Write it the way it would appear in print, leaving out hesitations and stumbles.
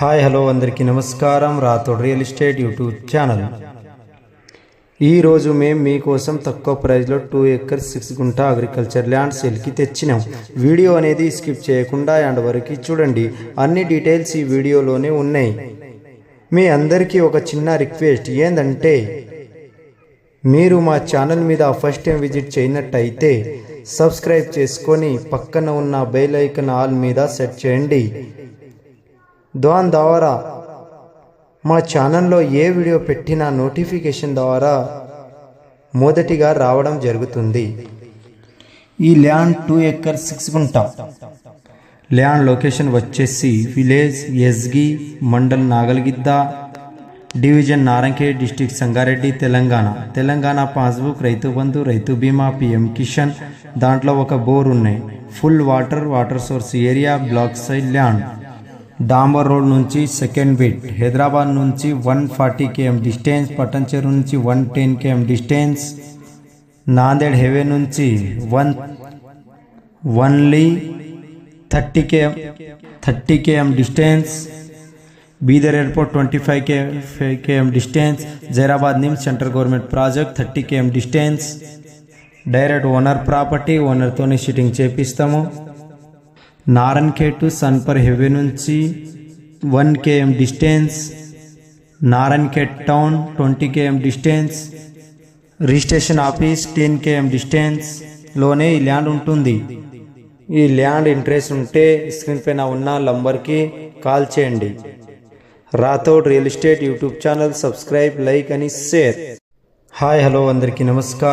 Hi hello అందరికీ నమస్కారం. Rathod real estate YouTube channel. ఈరోజు మేము మీకోసం తక్కువ ప్రైస్లో 2 acres 6 గుంట అగ్రికల్చర్ ల్యాండ్ సేల్కి తెచ్చినాం. వీడియో అనేది స్కిప్ చేయకుండా ఎండ్ వరకు చూడండి. అన్ని డీటెయిల్స్ ఈ వీడియోలోనే ఉన్నాయి. మీ అందరికీ ఒక చిన్న రిక్వెస్ట్ ఏంటంటే, మీరు మా ఛానల్ మీద ఫస్ట్ టైం విజిట్ చేయనట్టయితే సబ్స్క్రైబ్ చేసుకొని పక్కన ఉన్న బెల్ ఐకాన్ ఆల్ మీద సెట్ చేయండి. దాని ద్వారా మా ఛానల్లో ఏ వీడియో పెట్టినా నోటిఫికేషన్ ద్వారా మొదటిగా రావడం జరుగుతుంది. ఈ ల్యాండ్ 2 acres 6 గుంట ల్యాండ్ లొకేషన్ వచ్చేసి village Esgi, mandal Nagalgidda, division Narayankhed, district Sangareddy, Telangana passbook, Rythu Bandhu, రైతు బీమా, పిఎం కిషన్. దాంట్లో ఒక బోర్ ఉన్నాయి. Full water source area, black side land. డాంబర్ రోడ్ నుంచి సెకండ్ బిట్. హైదరాబాద్ నుంచి 140 km డిస్టెన్స్. పట్టణచెరు నుంచి 110 km డిస్టెన్స్. నాందేడ్ హైవే నుంచి only 30 km distance. Bidar airport 25 km distance. Zaheerabad NIMZ central government project 30 km distance. Direct owner property, ఓనర్తోనే sitting చేపిస్తాము. Narayankhed to సన్పర్ highway నుంచి 1 km distance. Narayankhed town 20 km distance. Registration office 10 km distance లోనే ఈ land ఉంటుంది. ఈ land interest ఉంటే స్క్రీన్ పైన ఉన్న నంబర్కి కాల్ చేయండి. Rathod real estate YouTube channel subscribe, like అని షేర్. హాయ్ హలో అందరికీ నమస్కారం.